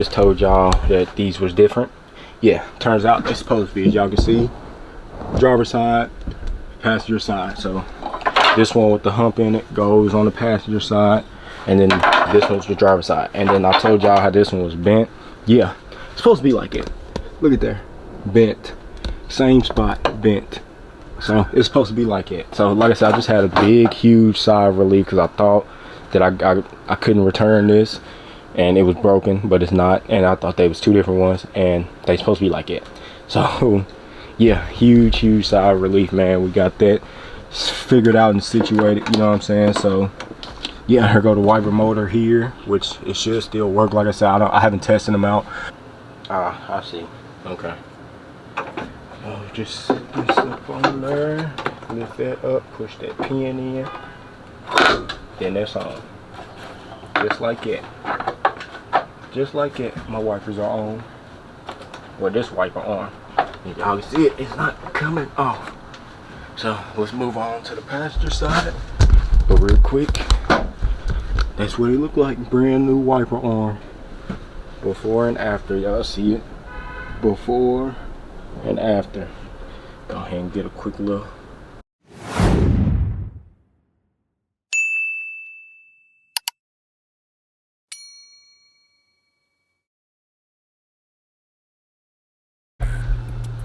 Just told y'all that these was different. Yeah, turns out they're supposed to be, as y'all can see, driver's side, passenger side. So this one with the hump in it goes on the passenger side, and then this one's the driver's side. And then I told y'all how this one was bent. Yeah, it's supposed to be like it. Look at there, bent, same spot, bent. So it's supposed to be like it. So like I said, I just had a big huge sigh of relief because I thought that I couldn't return this and it was broken, but it's not. And I thought they was two different ones and they supposed to be like it. So yeah, huge sigh of relief, man. We got that figured out and situated, you know what I'm saying? So yeah, here go the wiper motor here, which it should still work. Like I said, I haven't tested them out. I see. Okay. Oh, just sit this up on there, lift that up, push that pin in, then that's on. Just like it. Just like it. My wipers are on. Well, this wiper on. Y'all can see it, it's not coming off. So let's move on to the passenger side. But real quick, that's what it looked like. Brand new wiper arm. Before and after, y'all see it. Before and after. Go ahead and get a quick look.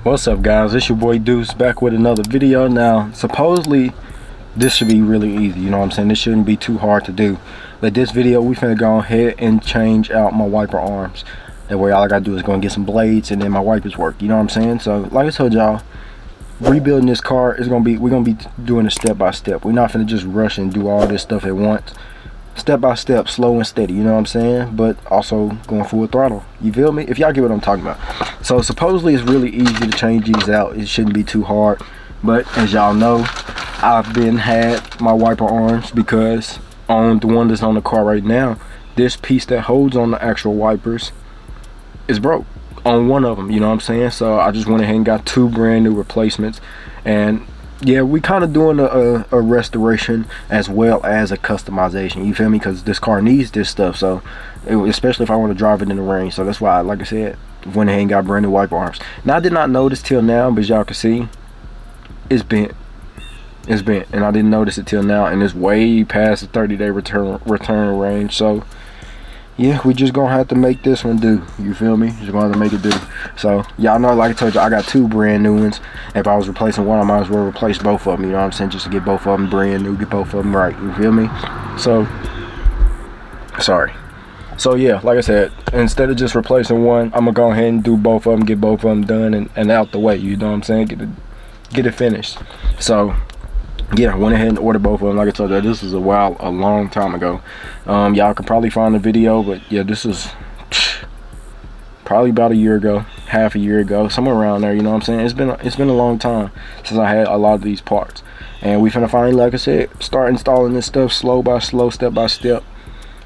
What's up, guys? It's your boy Deuce back with another video. Now supposedly this should be really easy, you know what I'm saying? This shouldn't be too hard to do. But this video we finna go ahead and change out my wiper arms. That way all I gotta do is go and get some blades and then my wipers work, you know what I'm saying? So like I told y'all, rebuilding this car is we're gonna be doing it step by step. We're not finna just rush and do all this stuff at once. Step by step, slow and steady, you know what I'm saying? But also going full throttle, you feel me? If y'all get what I'm talking about. So supposedly it's really easy to change these out. It shouldn't be too hard, but as y'all know, I've had my wiper arms because on the one that's on the car right now, this piece that holds on the actual wipers is broke on one of them, you know what I'm saying? So I just went ahead and got two brand new replacements. And yeah, we kind of doing a restoration as well as a customization, you feel me? Because this car needs this stuff, so especially if I want to drive it in the rain. So that's why, like I said, went ahead and got brand new wiper arms. Now I did not notice till now, but y'all can see it's bent. It's bent, and I didn't notice it till now, and it's way past the 30-day return range. So yeah, we just gonna have to make this one do, you feel me? Just gonna have to make it do. So y'all know, like I told you, I got two brand new ones. If I was replacing one, I might as well replace both of them, you know what I'm saying? Just to get both of them brand new, get both of them right, you feel me? So sorry. So yeah, like I said, instead of just replacing one, I'm gonna go ahead and do both of them, get both of them done and out the way, you know what I'm saying? Get it finished. So yeah, I went ahead and ordered both of them. Like I told you, this was a long time ago. Y'all can probably find the video, but yeah, this is probably about a year ago, half a year ago, somewhere around there, you know what I'm saying? It's been a long time since I had a lot of these parts. And we finna finally, like I said, start installing this stuff slow by slow, step by step,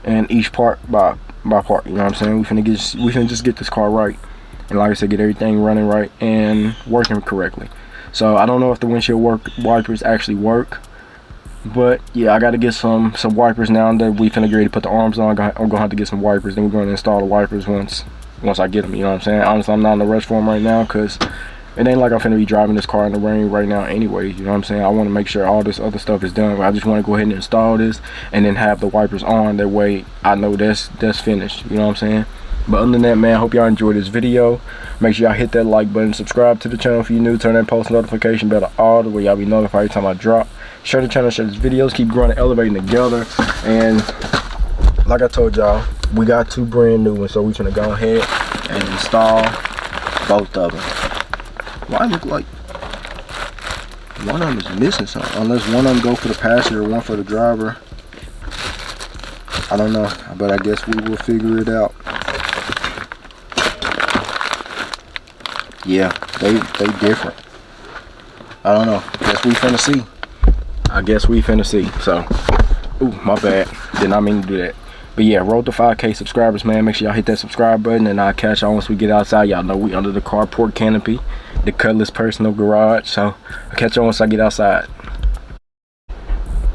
and each part by part, you know what I'm saying? We finna just get this car right. And like I said, get everything running right and working correctly. So I don't know if the windshield wipers actually work, but yeah, I got to get some wipers now that we finna get ready to put the arms on. I'm gonna have to get some wipers, then we're gonna install the wipers once I get them, you know what I'm saying? Honestly, I'm not in a rush for them right now because it ain't like I'm finna be driving this car in the rain right now anyway, you know what I'm saying? I want to make sure all this other stuff is done. I just want to go ahead and install this and then have the wipers on. That way I know that's finished, you know what I'm saying? But other than that, man, I hope y'all enjoyed this video. Make sure y'all hit that like button, subscribe to the channel if you're new, turn that post notification bell on the way y'all be notified every time I drop. Share the channel, share these videos, keep growing and elevating together. And like I told y'all, we got two brand new ones, so we're gonna go ahead and install both of them. Why look like one of them is missing something? Unless one of them go for the passenger, one for the driver. I don't know, but I guess we will figure it out. Yeah, they different. I don't know. Guess we finna see. I guess we finna see. So, ooh, my bad. Did not mean to do that. But yeah, roll to 5K subscribers, man. Make sure y'all hit that subscribe button, and I'll catch y'all once we get outside. Y'all know we under the carport canopy, the Cutlass personal garage. So I'll catch y'all once I get outside.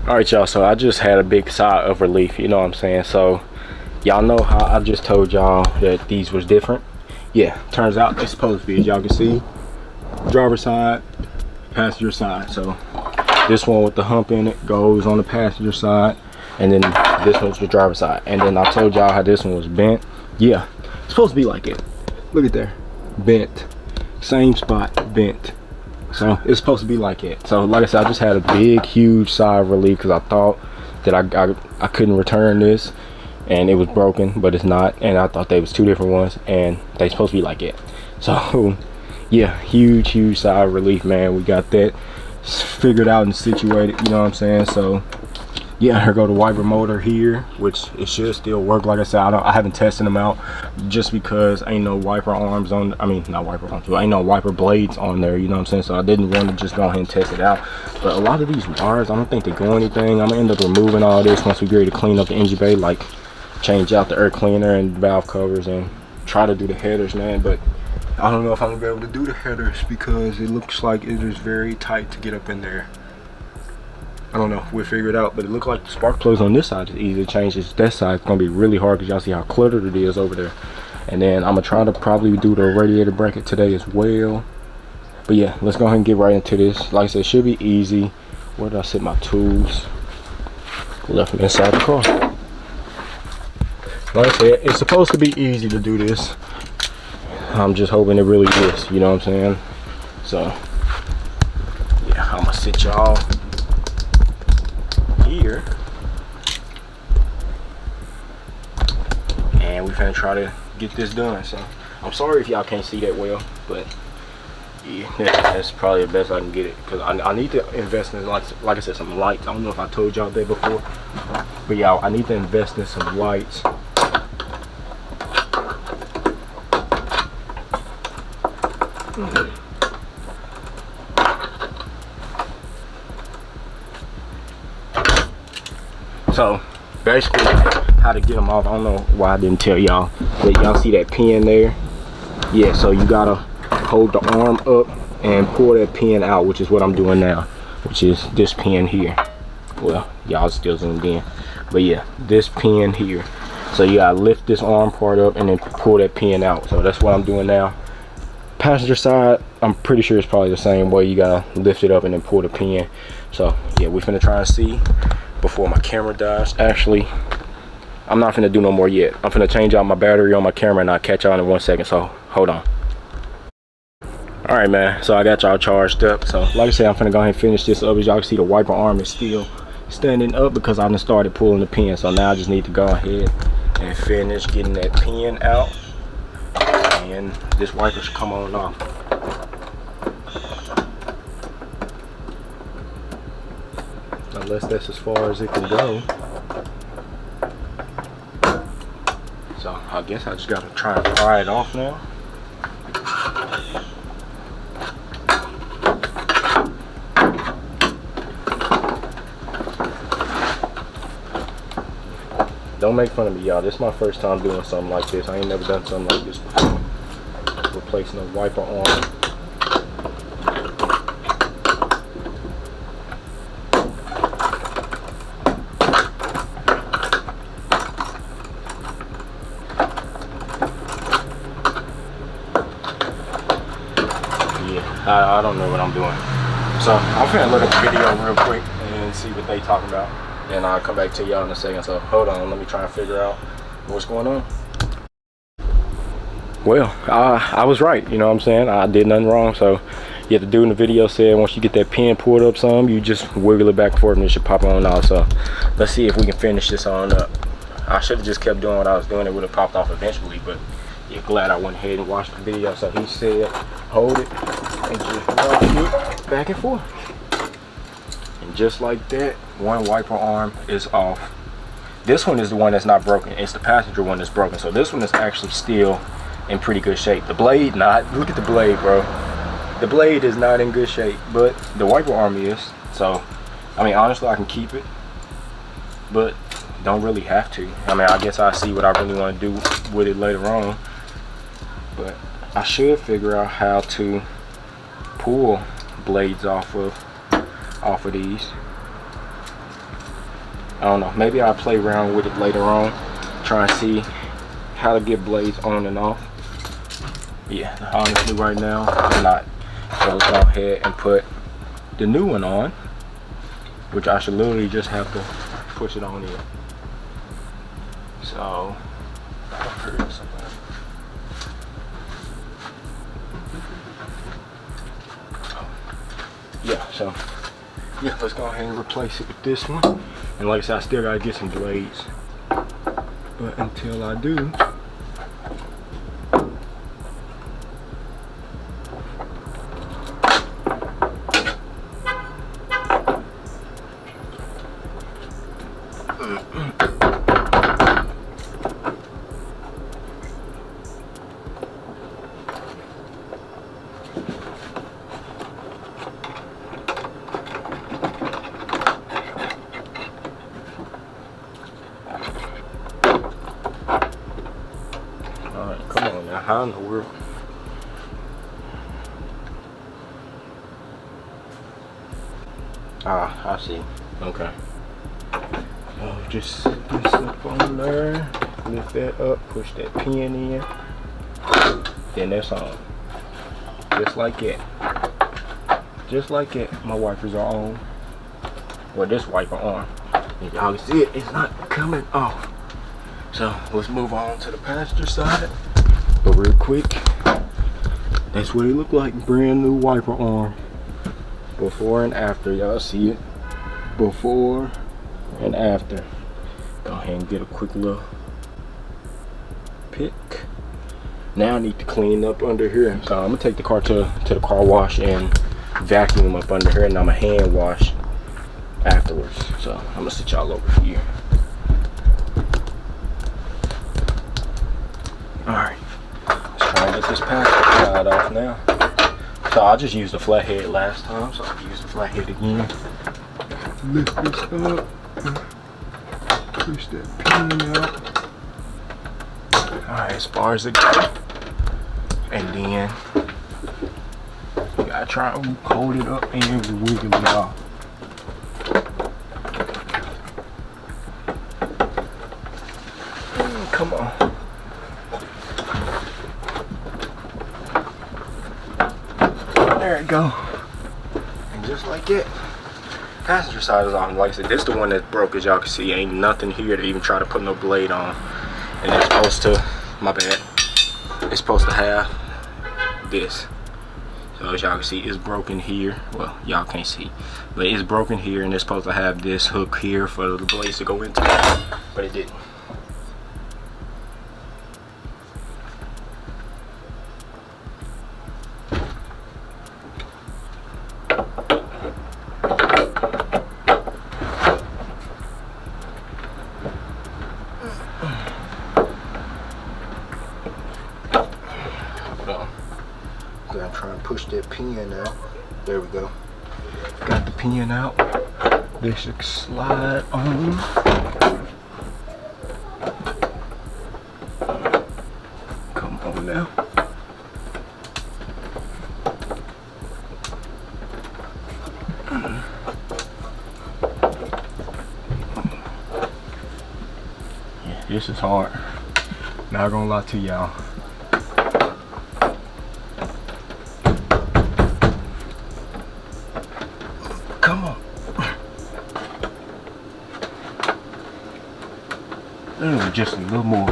All right, y'all. So I just had a big sigh of relief. You know what I'm saying? So Y'all know how I just told y'all that these was different. Yeah, turns out they're supposed to be. As y'all can see, driver's side, passenger side. So this one with the hump in it goes on the passenger side, and then this one's the driver's side. And then I told y'all how this one was bent. Yeah, it's supposed to be like it. Look at there, bent, same spot, bent. So it's supposed to be like it. So like I said, I just had a big, huge sigh of relief because I thought that I couldn't return this, and it was broken, but it's not. And I thought they was two different ones, and they supposed to be like it. So yeah, huge sigh of relief, man. We got that figured out and situated, you know what I'm saying? So yeah, here go the wiper motor here, which it should still work. Like I said, I haven't tested them out just because ain't no wiper arms on, I mean, not wiper arms, but ain't no wiper blades on there, you know what I'm saying? So I didn't want to just go ahead and test it out. But a lot of these wires, I don't think they go anything. I'm gonna end up removing all this once we get ready to clean up the engine bay, like change out the air cleaner and valve covers and try to do the headers, man. But I don't know if I'm gonna be able to do the headers because it looks like it is very tight to get up in there. I don't know, we'll figure it out, but it looks like the spark plugs on this side is easy to change. That side is gonna be really hard because y'all see how cluttered it is over there. And then I'm gonna try to probably do the radiator bracket today as well. But yeah, let's go ahead and get right into this. Like I said, it should be easy. Where did I set my tools? Left them inside the car. Like I said, it's supposed to be easy to do this. I'm just hoping it really is, you know what I'm saying? So yeah, I'm gonna sit y'all here, and we're gonna try to get this done. So I'm sorry if y'all can't see that well, but yeah, that's probably the best I can get it, because I need to invest in, like I said, some lights. I don't know if I told y'all that before, but y'all, I need to invest in some lights. So basically how to get them off, I don't know why I didn't tell y'all, but y'all see that pin there? Yeah, so you gotta hold the arm up and pull that pin out, which is what I'm doing now, which is this pin here. Well, y'all still zoomed in, but yeah, this pin here. So you gotta lift this arm part up and then pull that pin out. So that's what I'm doing now. Passenger side, I'm pretty sure it's probably the same way. You gotta lift it up and then pull the pin. So yeah, we're finna try and see before my camera dies. Actually, I'm not finna do no more yet. I'm finna change out my battery on my camera and I'll catch y'all in 1 second, so hold on. All right, man, so I got y'all charged up. So like I said, I'm finna go ahead and finish this up. As y'all can see, the wiper arm is still standing up because I done started pulling the pin. So now I just need to go ahead and finish getting that pin out, and this wiper should come on off. Unless that's as far as it can go. So I guess I just gotta try and pry it off now. Don't make fun of me, y'all. This is my first time doing something like this. I ain't never done something like this before. Replacing a wiper arm. I don't know what I'm doing. So I'm finna look at the video real quick and see what they talking about, and I'll come back to y'all in a second. So hold on, let me try and figure out what's going on. Well, I was right, you know what I'm saying? I did nothing wrong. So yeah, the dude in the video said once you get that pin pulled up some, you just wiggle it back and forth and it should pop on out. So let's see if we can finish this on up. I should have just kept doing what I was doing. It would have popped off eventually, but yeah, glad I went ahead and watched the video. So he said hold it and just rock it back and forth, and just like that, one wiper arm is off. This one is the one that's not broken. It's the passenger one that's broken. So this one is actually still in pretty good shape. The blade not. Look at the blade, bro. The blade is not in good shape, but the wiper arm is. So I mean, honestly, I can keep it, but don't really have to. I mean, I guess I'll see what I really want to do with it later on, but I should figure out how to pull blades off of these. I don't know, maybe I'll play around with it later on try and see how to get blades on and off. Yeah, honestly right now I'm not. So let's go ahead and put the new one on, which I should literally just have to push it on in. So I heard somebody. Yeah, so yeah, let's go ahead and replace it with this one. And like I said, I still gotta get some blades, but until I do, how in the world? Ah, I see. Okay. Oh, just sit this up on there, lift that up, push that pin in, then that's on. Just like it. Just like it. My wipers are on. Well, this wiper on. And y'all can see it, it's not coming off. So let's move on to the passenger side. But real quick, that's what it looked like. Brand new wiper arm. Before and after, y'all see it. Before and after. Go ahead and get a quick little pick. Now I need to clean up under here. So I'm gonna take the car to the car wash and vacuum up under here, and I'm gonna hand wash afterwards. So I'm gonna sit y'all over here. Alright. Get this passenger side off now. So I just used the flathead last time, so I'll use the flathead again. Lift this up, push that pin out. Alright, as far as it goes. And then you gotta try and hold it up and wiggle it off. Come on. There it go. And just like it, passenger side is on. Like I said, this is the one that broke, as y'all can see. Ain't nothing here to even try to put no blade on. And it's supposed to, my bad, it's supposed to have this. So as y'all can see, it's broken here. Well, y'all can't see, but it's broken here, and it's supposed to have this hook here for the blades to go into, but it didn't. I'm trying to push that pin out. There we go. Got the pin out. This should slide on. Come on now. Yeah, this is hard. Not gonna lie to y'all. Come on. Just a little more.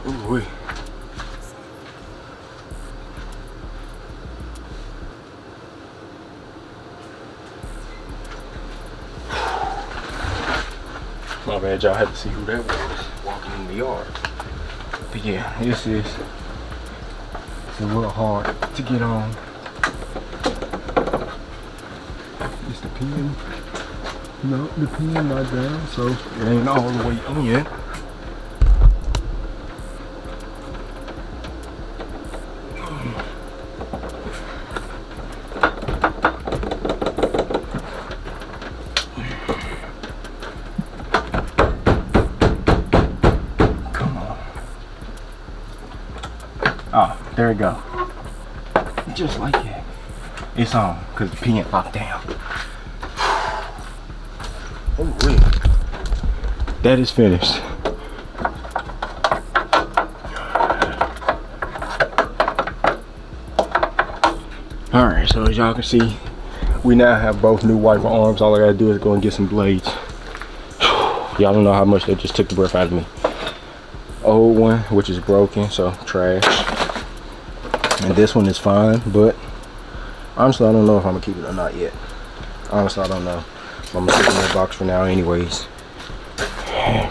Ooh-wee. My bad, y'all had to see who that was walking in the yard. But yeah, it's a little hard to get on. It's the pin. No, the pin not down, so it ain't all the way on yet. Oh, there we go. Just like that. It's on, because the pin locked down. Oh, wait. That is finished. Alright, so as y'all can see, we now have both new wiper arms. All I gotta do is go and get some blades. Y'all don't know how much that just took the breath out of me. Old one, which is broken, so trash. And this one is fine, but honestly, I don't know if I'm gonna keep it or not yet. Honestly, I don't know. I'm gonna stick it in the box for now anyways.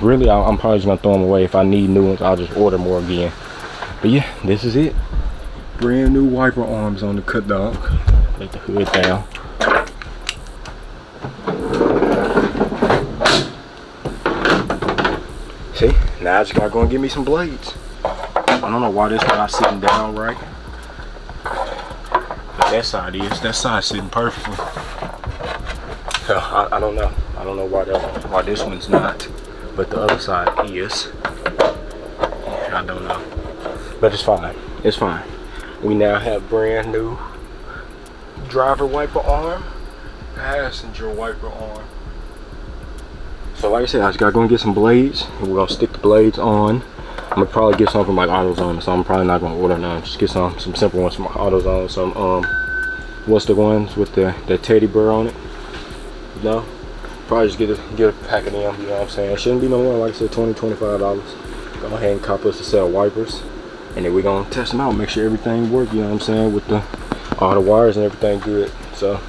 Really, I'm probably just gonna throw them away. If I need new ones, I'll just order more again. But yeah, this is it. Brand new wiper arms on the cut dog. Let the hood down. See, now I just gotta go and get me some blades. I don't know why this guy's sitting down right. But that side is. That side's sitting perfectly. So I don't know. I don't know why this one's not. But the other side is. I don't know. But it's fine. It's fine. We now have brand new driver wiper arm, passenger wiper arm. So like I said, I just gotta go and get some blades. And we're gonna stick the blades on. I'm gonna probably get some from like AutoZone, so I'm probably not gonna order none. Just get some simple ones from AutoZone. Some what's the ones with the teddy bear on it? You know? Probably just get a pack of them, you know what I'm saying? It shouldn't be no more, like I said, $20, $25. Go ahead and cop us a set of wipers. And then we're gonna test them out, make sure everything works, you know what I'm saying, with all the wires and everything good. So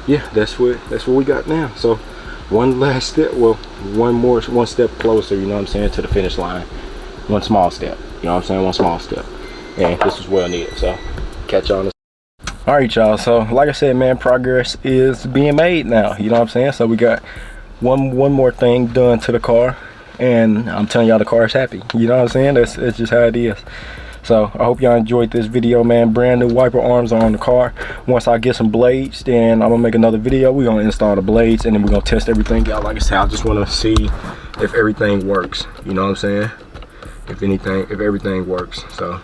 yeah, that's what we got now. So one last step, well, one step closer, you know what I'm saying, to the finish line. One small step, you know what I'm saying, one small step. And this is well needed. So catch y'all on this. Alright y'all, so like I said, man, progress is being made now, you know what I'm saying? So we got one more thing done to the car, and I'm telling y'all the car is happy, you know what I'm saying? That's just how it is. So I hope y'all enjoyed this video, man. Brand new wiper arms are on the car. Once I get some blades, then I'm gonna make another video. We're gonna install the blades, and then we're gonna test everything out. Like I said, I just want to see if everything works, you know what I'm saying? If everything works. So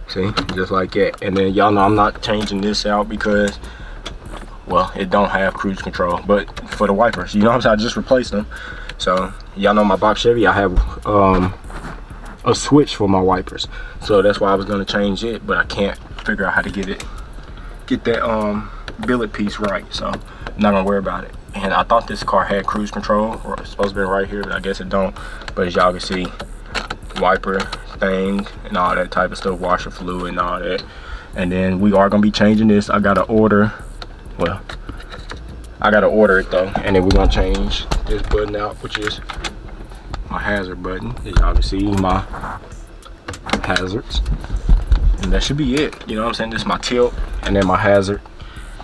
see, just like that. And then y'all know I'm not changing this out because, well, it don't have cruise control, but for the wipers, you know what I'm saying, I just replaced them. So y'all know my box Chevy, I have a switch for my wipers, so that's why I was going to change it, but I can't figure out how to get that billet piece right, so I'm not gonna worry about it. And I thought this car had cruise control, or it's supposed to be right here, but I guess it don't. But as y'all can see, wiper thing and all that type of stuff, washer fluid and all that. And then we are gonna be changing this. I gotta order it though, and then we're gonna change this button out, which is my hazard button. As y'all can see, my hazards, and that should be it, you know what I'm saying? This is my tilt and then my hazard.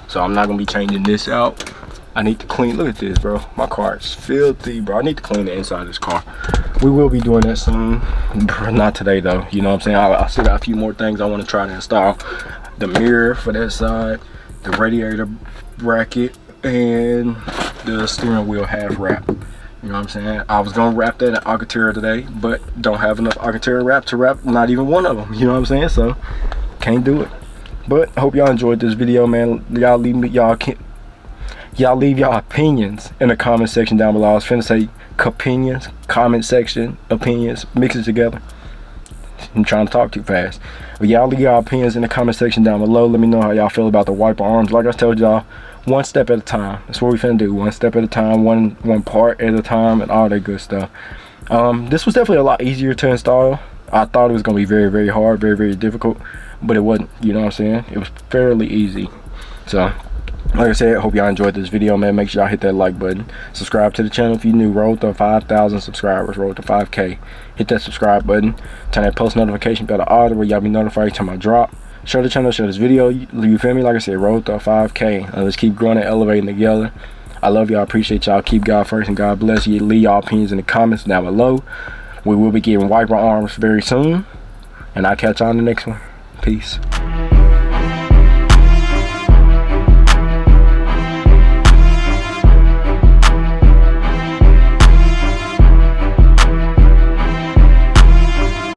So I'm not gonna be changing this out. I need to clean, look at this, bro, my car is filthy, bro. I need to clean the inside of this car. We will be doing that soon, not today though, you know what I'm saying? I still got a few more things I want to try to install. The mirror for that side, the radiator bracket, and the steering wheel half wrap. You know what I'm saying? I was gonna wrap that in Alcantara today, but don't have enough Alcantara wrap to wrap not even one of them. You know what I'm saying? So can't do it. But I hope y'all enjoyed this video, man. Y'all leave y'all opinions in the comment section down below. I was finna say opinions, comment section, opinions, mix it together. I'm trying to talk too fast. But y'all leave y'all opinions in the comment section down below. Let me know how y'all feel about the wiper arms. Like I told y'all, one step at a time. That's what we finna do. One step at a time, one part at a time, and all that good stuff. This was definitely a lot easier to install. I thought it was gonna be very, very hard, very, very difficult, but it wasn't. You know what I'm saying? It was fairly easy. So like I said, hope y'all enjoyed this video, man. Make sure y'all hit that like button. Subscribe to the channel if you're new. Roll to 5,000 subscribers. Roll to 5K. Hit that subscribe button. Turn that post notification bell on where y'all be notified each time I drop. Share the channel, share this video. You feel me? Like I said, roll to 5K. Let's keep growing and elevating together. I love y'all. Appreciate y'all. Keep God first and God bless you. Leave y'all opinions in the comments down below. We will be getting wiper arms very soon. And I'll catch y'all on the next one. Peace.